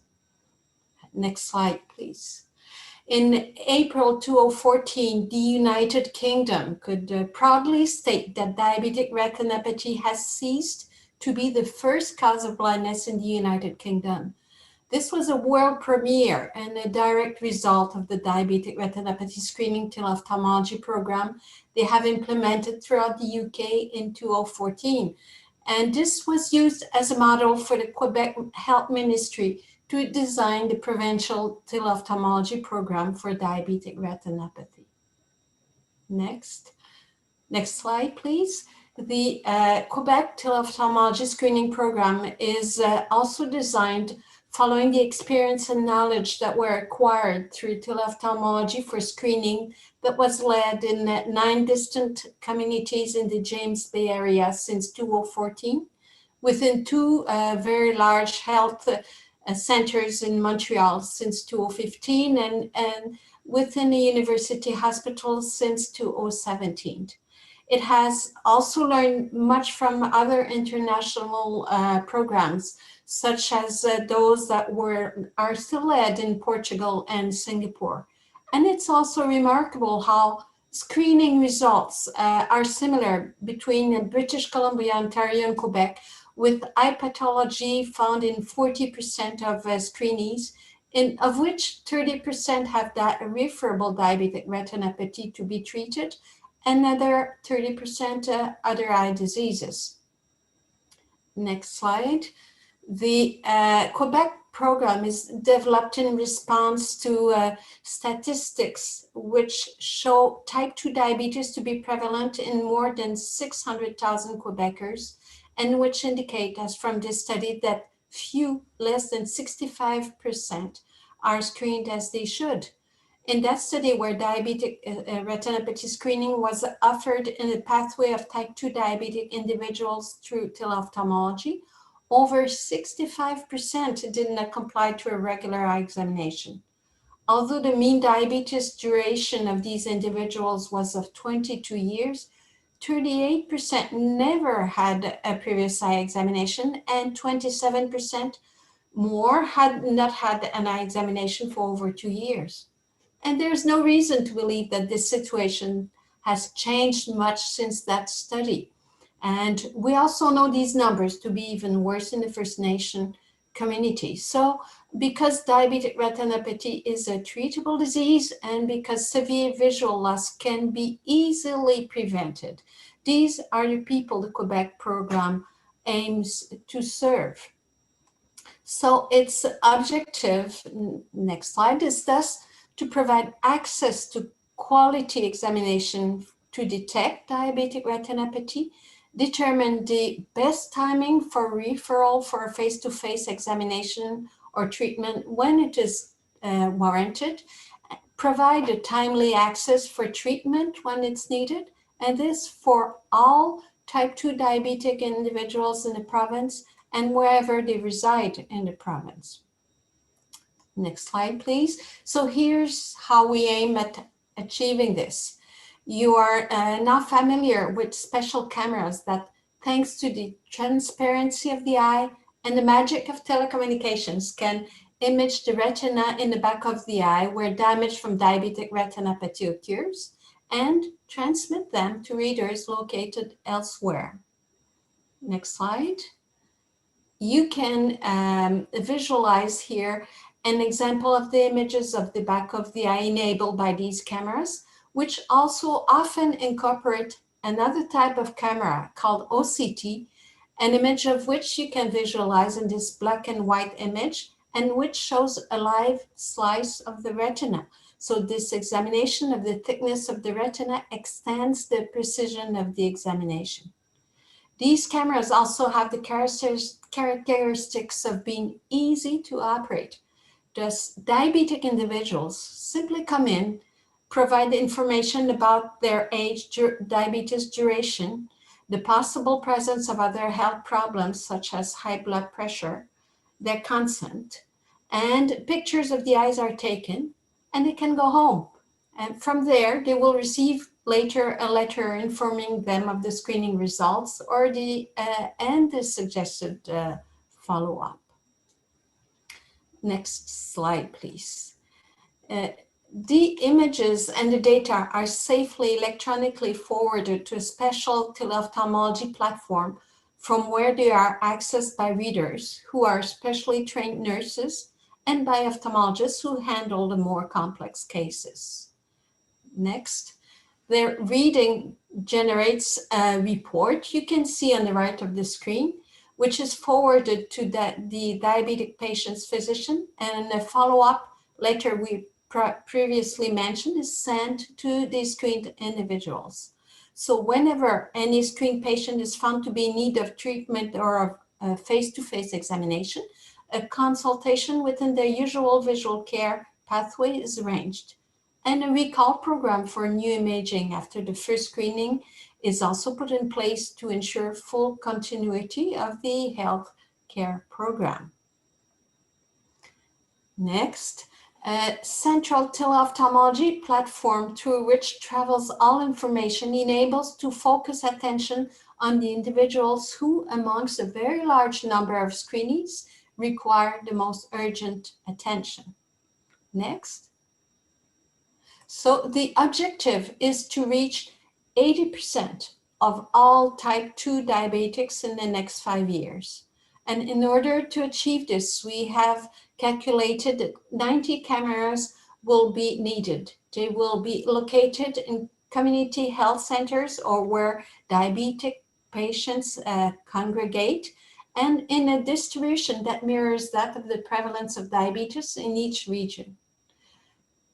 Next slide, please. In April 2014, the United Kingdom could proudly state that diabetic retinopathy has ceased to be the first cause of blindness in the United Kingdom. This was a world premiere and a direct result of the diabetic retinopathy screening teleophthalmology program they have implemented throughout the UK in 2014. And this was used as a model for the Quebec Health Ministry to design the provincial teleophthalmology program for diabetic retinopathy. Next slide, please. The Quebec teleophthalmology screening program is also designed following the experience and knowledge that were acquired through teleophthalmology for screening that was led in 9 distant communities in the James Bay area since 2014, within 2 very large health centers in Montreal since 2015, and within a university hospital since 2017. It has also learned much from other international programs, such as those that are still led in Portugal and Singapore. And it's also remarkable how screening results are similar between British Columbia, Ontario, and Quebec, with eye pathology found in 40% of screenees, of which 30% have irreversible diabetic retinopathy to be treated, another 30% other eye diseases. Next slide. The Quebec program is developed in response to statistics which show type 2 diabetes to be prevalent in more than 600,000 Quebecers, and which indicate, as from this study, that less than 65%, are screened as they should. In that study, where diabetic retinopathy screening was offered in the pathway of type 2 diabetic individuals through teleophthalmology, over 65% did not comply to a regular eye examination. Although the mean diabetes duration of these individuals was of 22 years, 38% never had a previous eye examination, and 27% more had not had an eye examination for over 2 years. And there's no reason to believe that this situation has changed much since that study. And we also know these numbers to be even worse in the First Nation community. So because diabetic retinopathy is a treatable disease, and because severe visual loss can be easily prevented, these are the people the Quebec program aims to serve. So its objective, next slide, is thus to provide access to quality examination to detect diabetic retinopathy, determine the best timing for referral for a face-to-face examination or treatment when it is warranted, provide a timely access for treatment when it's needed, and this for all type 2 diabetic individuals in the province and wherever they reside in the province. Next slide, please. So here's how we aim at achieving this. You are now familiar with special cameras that, thanks to the transparency of the eye and the magic of telecommunications, can image the retina in the back of the eye where damage from diabetic retinopathy occurs, and transmit them to readers located elsewhere. Next slide. You can visualize here an example of the images of the back of the eye enabled by these cameras, which also often incorporate another type of camera called OCT, an image of which you can visualize in this black and white image, and which shows a live slice of the retina. So this examination of the thickness of the retina extends the precision of the examination. These cameras also have the characteristics of being easy to operate. Thus, diabetic individuals simply come in, provide information about their age, diabetes duration, the possible presence of other health problems such as high blood pressure, their consent, and pictures of the eyes are taken, and they can go home. And from there, they will receive later a letter informing them of the screening results or the suggested follow-up. Next slide, please. The images and the data are safely electronically forwarded to a special teleophthalmology platform from where they are accessed by readers who are specially trained nurses and by ophthalmologists who handle the more complex cases. Next, their reading generates a report you can see on the right of the screen, which is forwarded to the diabetic patient's physician, and a follow-up letter we previously mentioned is sent to the screened individuals. So whenever any screened patient is found to be in need of treatment or of face-to-face examination, a consultation within their usual visual care pathway is arranged. And a recall program for new imaging after the first screening is also put in place to ensure full continuity of the health care program. Next, a central teleophthalmology platform through which travels all information enables to focus attention on the individuals who, amongst a very large number of screenings, require the most urgent attention. Next. So the objective is to reach 80% of all type 2 diabetics in the next 5 years. And in order to achieve this, we have calculated that 90 cameras will be needed. They will be located in community health centers or where diabetic patients congregate, and in a distribution that mirrors that of the prevalence of diabetes in each region.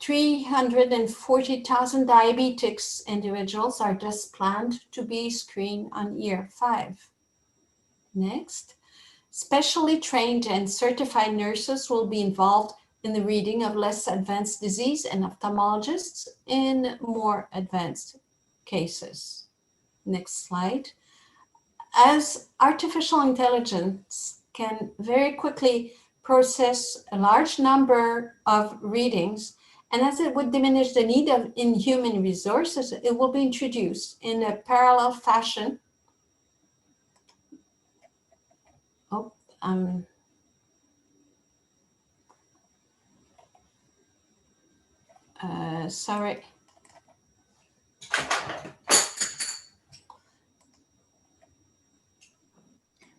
340,000 diabetics individuals are thus planned to be screened on year 5. Next, specially trained and certified nurses will be involved in the reading of less advanced disease and ophthalmologists in more advanced cases. Next slide. As artificial intelligence can very quickly process a large number of readings, and as it would diminish the need in human resources, it will be introduced in a parallel fashion. Oh, sorry.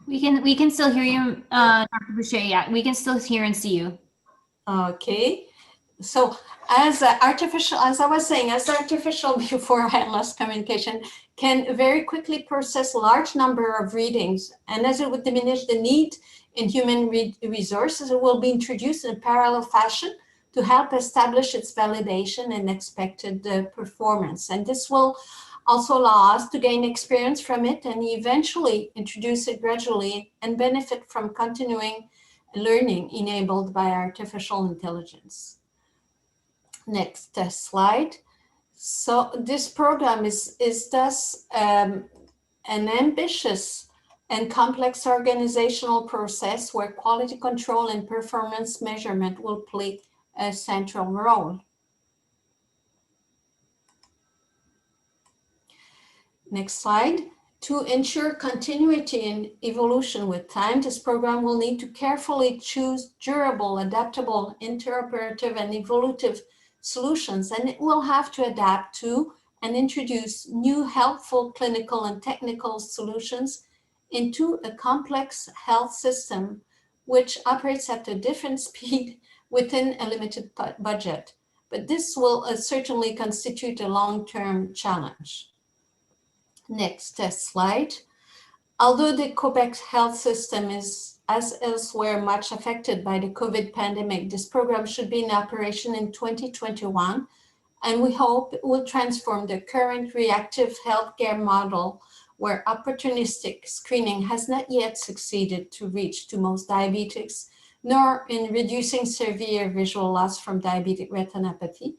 We can still hear you, Dr. Boucher. Yeah, we can still hear and see you. Okay. So as I was saying, as artificial before I had lost communication can very quickly process large number of readings, and as it would diminish the need in human resources, it will be introduced in a parallel fashion to help establish its validation and expected performance. And this will also allow us to gain experience from it and eventually introduce it gradually and benefit from continuing learning enabled by artificial intelligence. Next slide. So this program is thus an ambitious and complex organizational process where quality control and performance measurement will play a central role. Next slide. To ensure continuity and evolution with time, this program will need to carefully choose durable, adaptable, interoperative, and evolutive solutions, and it will have to adapt to and introduce new helpful clinical and technical solutions into a complex health system which operates at a different speed within a limited budget. But this will certainly constitute a long-term challenge. Next slide. Although the Quebec health system is, as elsewhere, much affected by the COVID pandemic, this program should be in operation in 2021, and we hope it will transform the current reactive healthcare model where opportunistic screening has not yet succeeded to reach to most diabetics, nor in reducing severe visual loss from diabetic retinopathy,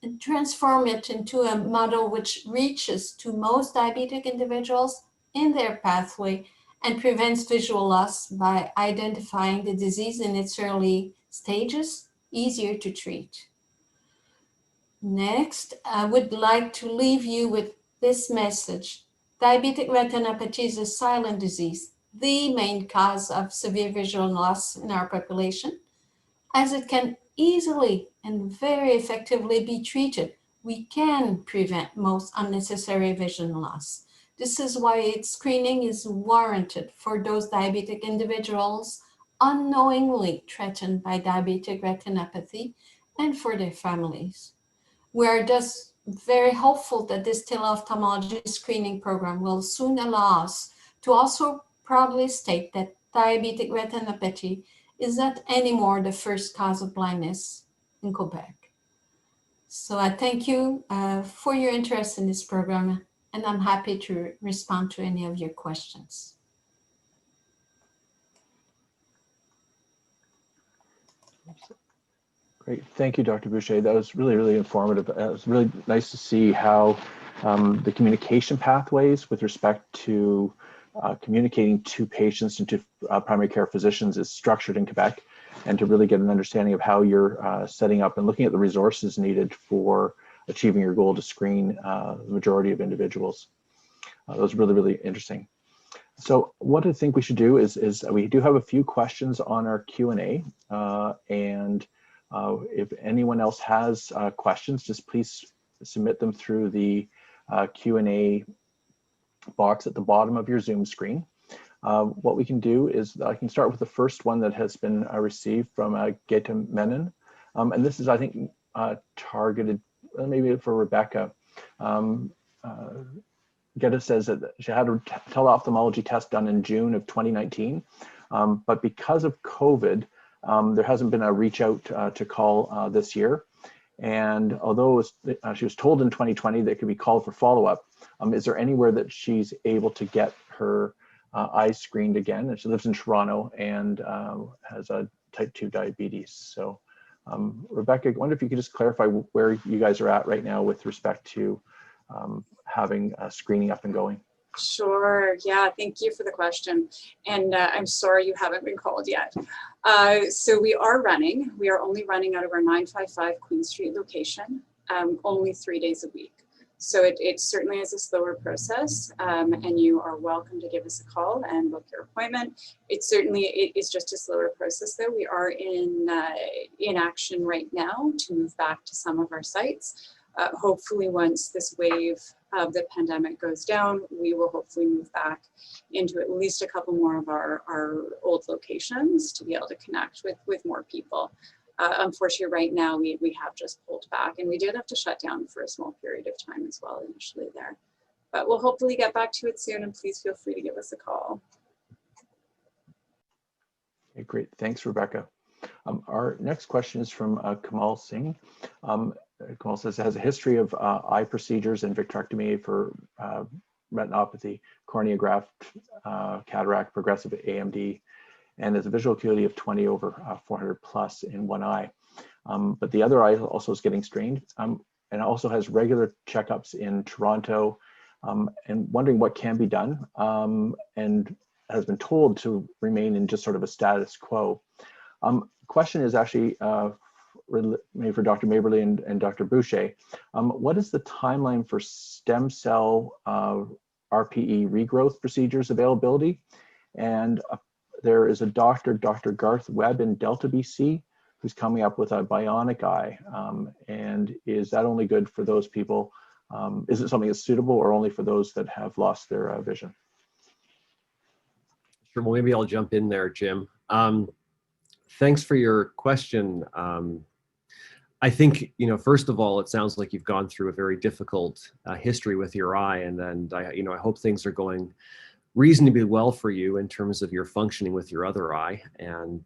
and transform it into a model which reaches to most diabetic individuals in their pathway and prevents visual loss by identifying the disease in its early stages, easier to treat. Next, I would like to leave you with this message. Diabetic retinopathy is a silent disease, the main cause of severe visual loss in our population. As it can easily and very effectively be treated, we can prevent most unnecessary vision loss. This is why its screening is warranted for those diabetic individuals unknowingly threatened by diabetic retinopathy and for their families. We are thus very hopeful that this teleophthalmology screening program will soon allow us to also proudly state that diabetic retinopathy is not anymore the first cause of blindness in Quebec. So I thank you for your interest in this program, and I'm happy to respond to any of your questions. Great, thank you, Dr. Boucher. That was really, really informative. It was really nice to see how the communication pathways with respect to communicating to patients and to primary care physicians is structured in Quebec, and to really get an understanding of how you're setting up and looking at the resources needed for achieving your goal to screen the majority of individuals. That was really, really interesting. So what I think we should do is we do have a few questions on our Q&A, and if anyone else has questions, just please submit them through the Q&A box at the bottom of your Zoom screen. What we can do is I can start with the first one that has been received from Geta Menon. And this is, I think, targeted maybe for Rebecca. Geta says that she had a teleophthalmology test done in June of 2019, but because of COVID, there hasn't been a reach out to call this year. And although she was told in 2020 that it could be called for follow-up, is there anywhere that she's able to get her eyes screened again? And she lives in Toronto and has a type 2 diabetes. So Rebecca, I wonder if you could just clarify where you guys are at right now with respect to having screening up and going. Sure. Yeah, thank you for the question. And I'm sorry you haven't been called yet. So we are running. We are only running out of our 955 Queen Street location, only 3 days a week. So it certainly is a slower process, and you are welcome to give us a call and book your appointment. It is just a slower process though. We are in action right now to move back to some of our sites. Hopefully once this wave of the pandemic goes down, we will hopefully move back into at least a couple more of our old locations to be able to connect with more people. Unfortunately, right now we have just pulled back, and we did have to shut down for a small period of time as well initially there. But we'll hopefully get back to it soon, and please feel free to give us a call. Okay, great. Thanks, Rebecca. Our next question is from Kamal Singh. Kamal says, has a history of eye procedures and vitrectomy for retinopathy, cornea graft, cataract, progressive AMD, and has a visual acuity of 20/400 plus in one eye. But the other eye also is getting strained, and also has regular checkups in Toronto, and wondering what can be done, and has been told to remain in just sort of a status quo. Question is actually maybe for Dr. Maberley and Dr. Boucher. What is the timeline for stem cell RPE regrowth procedures availability? And there is a Dr. Garth Webb in Delta, BC, who's coming up with a bionic eye. And is that only good for those people? Is it something that's suitable or only for those that have lost their vision? Sure, well, maybe I'll jump in there, Jim. Thanks for your question. I think, first of all, it sounds like you've gone through a very difficult history with your eye, and I hope things are going reasonably well for you in terms of your functioning with your other eye, and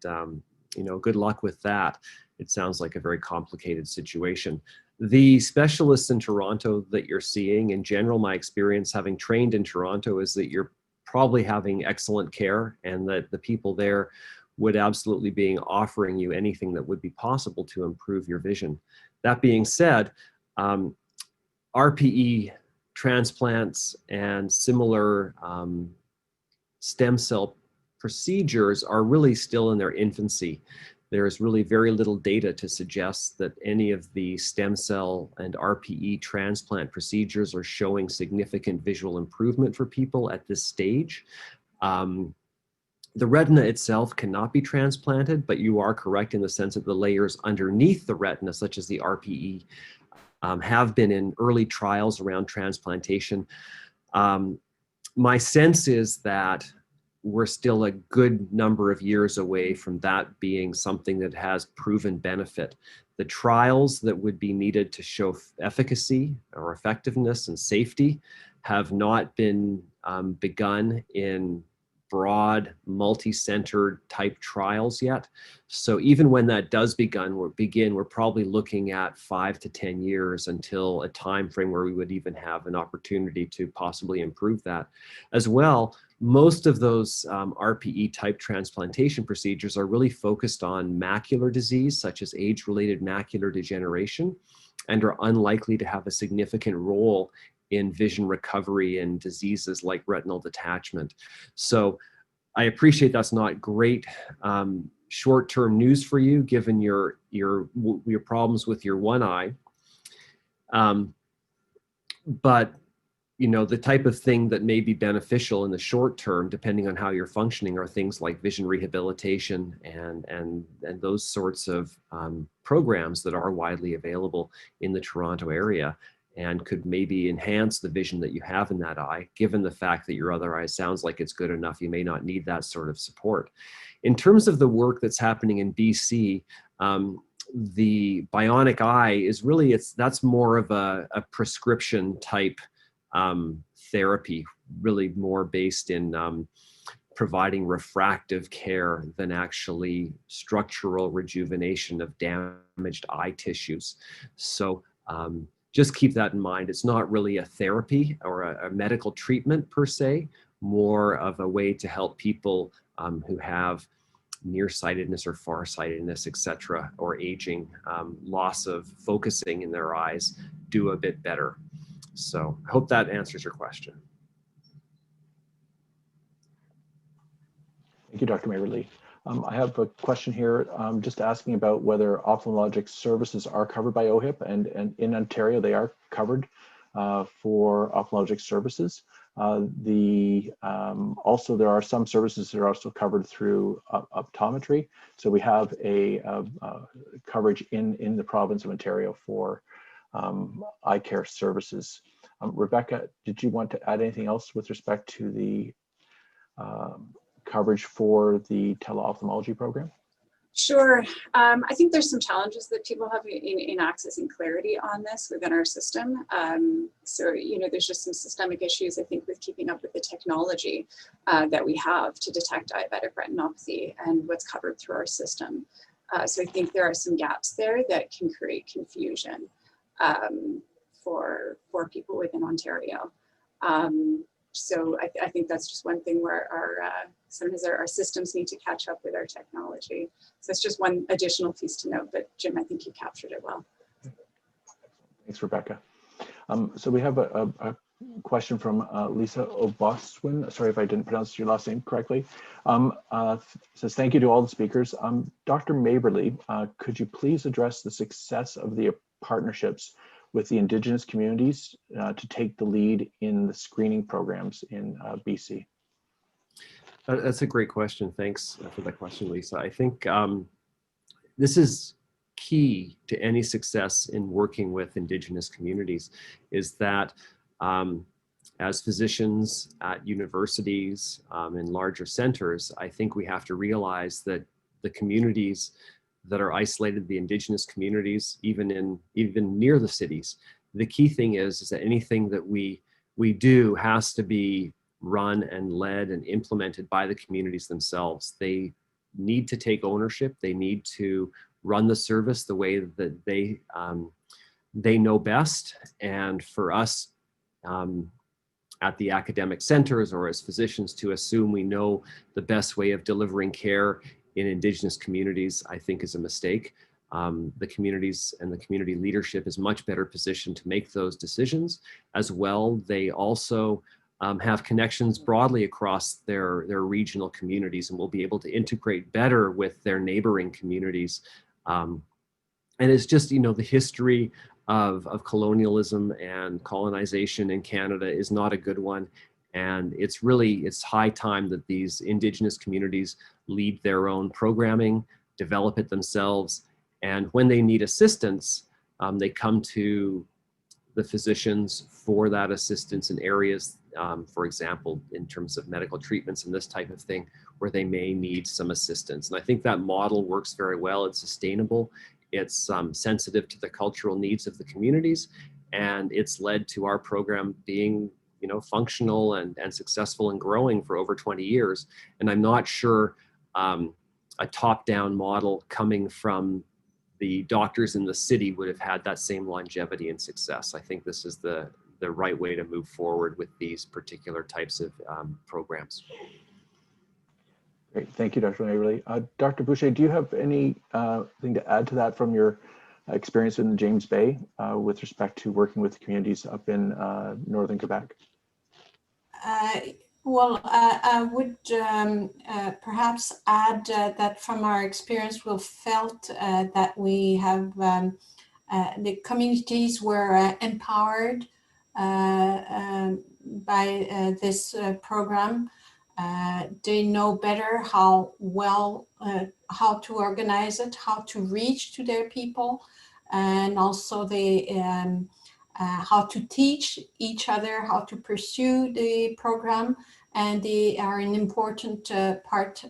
good luck with that. It sounds like a very complicated situation. The specialists in Toronto that you're seeing, in general, my experience having trained in Toronto is that you're probably having excellent care, and that the people there would absolutely be offering you anything that would be possible to improve your vision. That being said, RPE transplants and similar stem cell procedures are really still in their infancy. there is really very little data to suggest that any of the stem cell and RPE transplant procedures are showing significant visual improvement for people at this stage. The retina itself cannot be transplanted, but you are correct in the sense that the layers underneath the retina, such as the RPE, have been in early trials around transplantation. My sense is that we're still a good number of years away from that being something that has proven benefit. The trials that would be needed to show efficacy or effectiveness and safety have not been begun in broad, multi-centered type trials yet. So even when that does begin, we're probably looking at 5 to 10 years until a time frame where we would even have an opportunity to possibly improve that. As well, most of those RPE type transplantation procedures are really focused on macular disease, such as age-related macular degeneration, and are unlikely to have a significant role in vision recovery and diseases like retinal detachment. So I appreciate that's not great short-term news for you, given your problems with your one eye. But you know, the type of thing that may be beneficial in the short term, depending on how you're functioning, are things like vision rehabilitation and those sorts of programs that are widely available in the Toronto area, and could maybe enhance the vision that you have in that eye. Given the fact that your other eye sounds like it's good enough, you may not need that sort of support. In terms of the work that's happening in BC, the bionic eye is really, that's more of a prescription type therapy, really more based in providing refractive care than actually structural rejuvenation of damaged eye tissues. So just keep that in mind. It's not really a therapy or a medical treatment per se, more of a way to help people who have nearsightedness or farsightedness, etc., or aging, loss of focusing in their eyes, do a bit better. So I hope that answers your question. Thank you, Dr. Maberley. I have a question here just asking about whether ophthalmologic services are covered by OHIP, and in Ontario they are covered for ophthalmologic services. Also there are some services that are also covered through optometry. So we have a coverage in the province of Ontario for eye care services. Rebecca, did you want to add anything else with respect to the coverage for the teleophthalmology program? Sure. I think there's some challenges that people have in accessing clarity on this within our system. So, you know, there's just some systemic issues, I think, with keeping up with the technology that we have to detect diabetic retinopathy and what's covered through our system. So I think there are some gaps there that can create confusion for people within Ontario. So I think that's just one thing where sometimes our systems need to catch up with our technology. So it's just one additional piece to note, but Jim, I think you captured it well. Thanks, Rebecca. So we have a question from Lisa Oboswin. Sorry if I didn't pronounce your last name correctly. Says, thank you to all the speakers. Dr. Maberley, could you please address the success of the partnerships with the Indigenous communities to take the lead in the screening programs in BC? That's a great question. Thanks for that question, Lisa. I think this is key to any success in working with Indigenous communities, is that as physicians at universities, in larger centers, I think we have to realize that the communities that are isolated, the Indigenous communities, even near the cities, the key thing is that anything that we do has to be run and led and implemented by the communities themselves. They need to take ownership. They need to run the service the way that they know best. And for us at the academic centers or as physicians to assume we know the best way of delivering care in Indigenous communities, I think, is a mistake. The communities and the community leadership is much better positioned to make those decisions. As well, they also have connections broadly across their regional communities and will be able to integrate better with their neighboring communities. And it's just, you know, the history of colonialism and colonization in Canada is not a good one. And it's high time that these Indigenous communities lead their own programming, develop it themselves. And when they need assistance, they come to the physicians for that assistance in areas, for example, in terms of medical treatments and this type of thing, where they may need some assistance. And I think that model works very well. It's sustainable. It's sensitive to the cultural needs of the communities. And it's led to our program being, you know, functional and successful and growing for over 20 years. And I'm not sure a top-down model coming from the doctors in the city would have had that same longevity and success. I think this is the right way to move forward with these particular types of programs. Great, thank you, Dr. Maberley. Dr. Boucher, do you have any thing to add to that from your experience in the James Bay with respect to working with communities up in northern Quebec? Well, I would perhaps add that from our experience, we've felt that we have the communities were empowered by this program. They know better how to organize it, how to reach to their people, and also how to teach each other, how to pursue the program. And they are an important part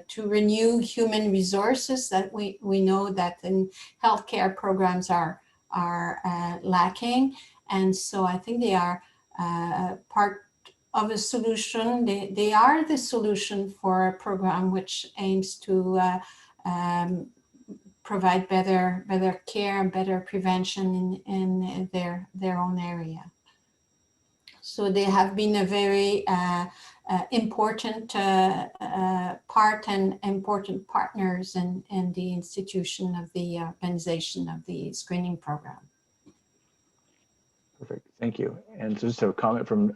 to renew human resources that we know that in healthcare programs are lacking. And so I think they are part of a solution. They are the solution for a program which aims to provide better care and better prevention in their own area. So they have been a very important part and important partners in the institution of the organization of the screening program. Perfect, thank you. And just a comment from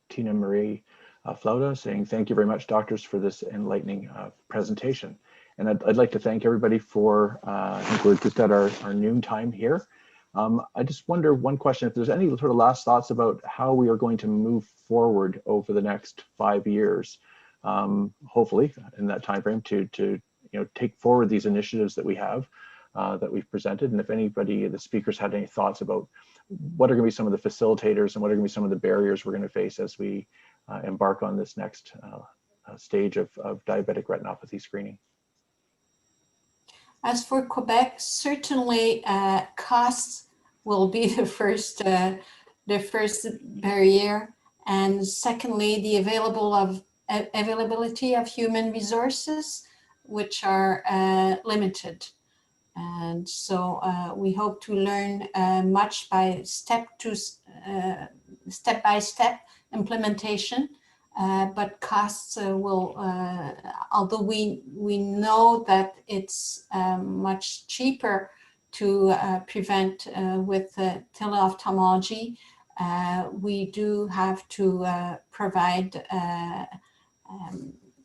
Tina Marie Flauda saying, thank you very much, doctors, for this enlightening presentation. And I'd like to thank everybody for, I think we're just at our noon time here. I just wonder one question, if there's any sort of last thoughts about how we are going to move forward over the next 5 years, hopefully in that time frame to take forward these initiatives that we have, that we've presented. And if anybody, the speakers had any thoughts about what are going to be some of the facilitators and what are going to be some of the barriers we're going to face as we embark on this next stage of diabetic retinopathy screening. As for Quebec, certainly costs will be the first barrier, and secondly, the availability of human resources, which are limited. And so we hope to learn much by step-by-step implementation. But costs will, although we know that it's much cheaper to prevent with teleophthalmology, we do have to provide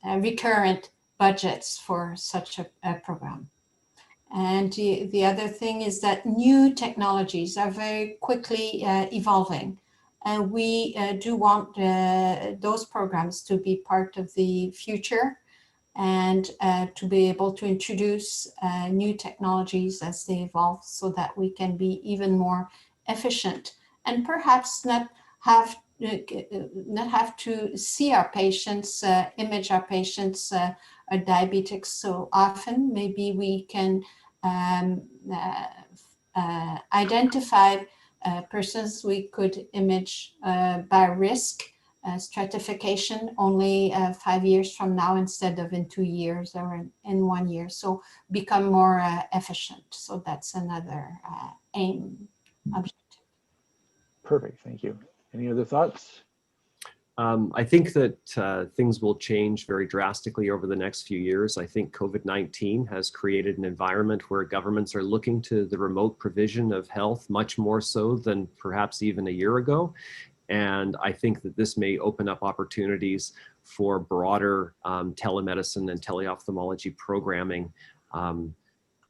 recurrent budgets for such a program. And the other thing is that new technologies are very quickly evolving. And we do want those programs to be part of the future and to be able to introduce new technologies as they evolve so that we can be even more efficient and perhaps not have to see our patients, image our patients are diabetics so often. Maybe we can identify persons we could image by risk stratification only 5 years from now instead of in 2 years or in 1 year. So become more efficient. So that's another aim objective. Perfect, thank you. Any other thoughts? I think that things will change very drastically over the next few years. I think COVID-19 has created an environment where governments are looking to the remote provision of health much more so than perhaps even a year ago. And I think that this may open up opportunities for broader telemedicine and teleophthalmology programming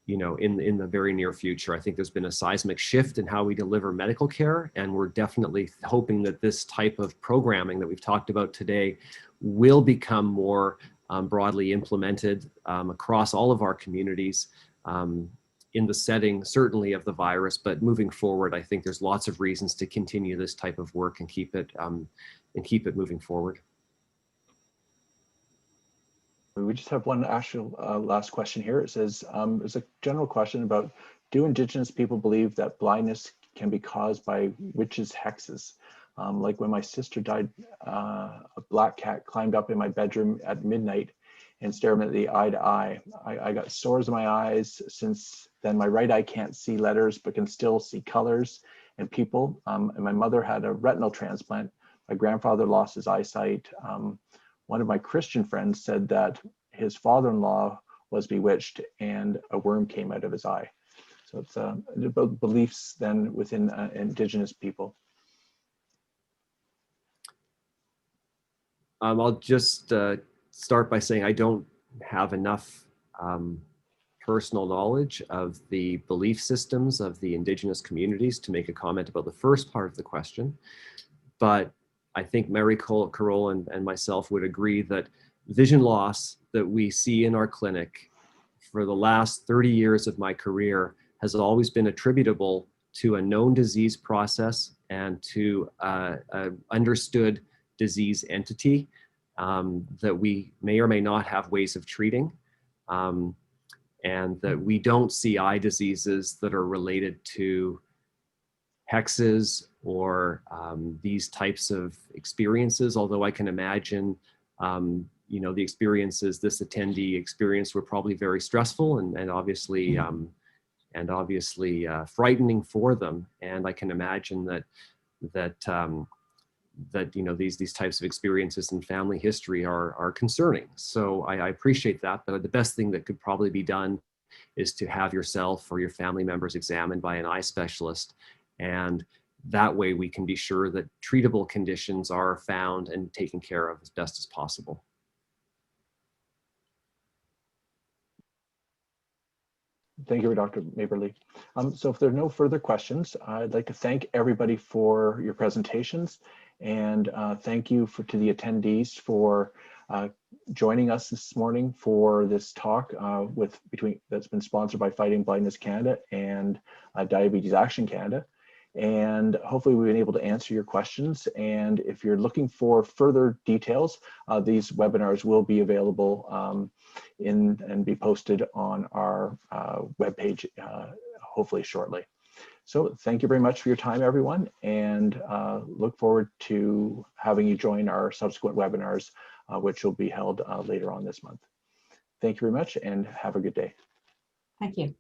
in the very near future. I think there's been a seismic shift in how we deliver medical care, and we're definitely hoping that this type of programming that we've talked about today will become more broadly implemented across all of our communities in the setting, certainly of the virus, but moving forward, I think there's lots of reasons to continue this type of work and keep it moving forward. We just have one actual last question here. It says, there's a general question about, do Indigenous people believe that blindness can be caused by witches' hexes? Like when my sister died, a black cat climbed up in my bedroom at midnight and stared me at the eye to eye. I got sores in my eyes. Since then, my right eye can't see letters, but can still see colors and people. And my mother had a retinal transplant. My grandfather lost his eyesight. One of my Christian friends said that his father-in-law was bewitched and a worm came out of his eye. So it's about beliefs then within Indigenous people. I'll just start by saying I don't have enough personal knowledge of the belief systems of the Indigenous communities to make a comment about the first part of the question. But I think Marie-Carole and myself would agree that vision loss that we see in our clinic for the last 30 years of my career has always been attributable to a known disease process and to an understood disease entity that we may or may not have ways of treating, and that we don't see eye diseases that are related to hexes or these types of experiences, although I can imagine the experiences this attendee experienced were probably very stressful and obviously frightening for them. And I can imagine that these types of experiences in family history are concerning. So I appreciate that, but the best thing that could probably be done is to have yourself or your family members examined by an eye specialist. And that way we can be sure that treatable conditions are found and taken care of as best as possible. Thank you, Dr. Maberley. So if there are no further questions, I'd like to thank everybody for your presentations, and thank you to the attendees for joining us this morning for this talk that's been sponsored by Fighting Blindness Canada and Diabetes Action Canada. And hopefully we've been able to answer your questions. And if you're looking for further details, these webinars will be available and be posted on our webpage hopefully shortly. So thank you very much for your time, everyone, and look forward to having you join our subsequent webinars, which will be held later on this month. Thank you very much and have a good day. Thank you.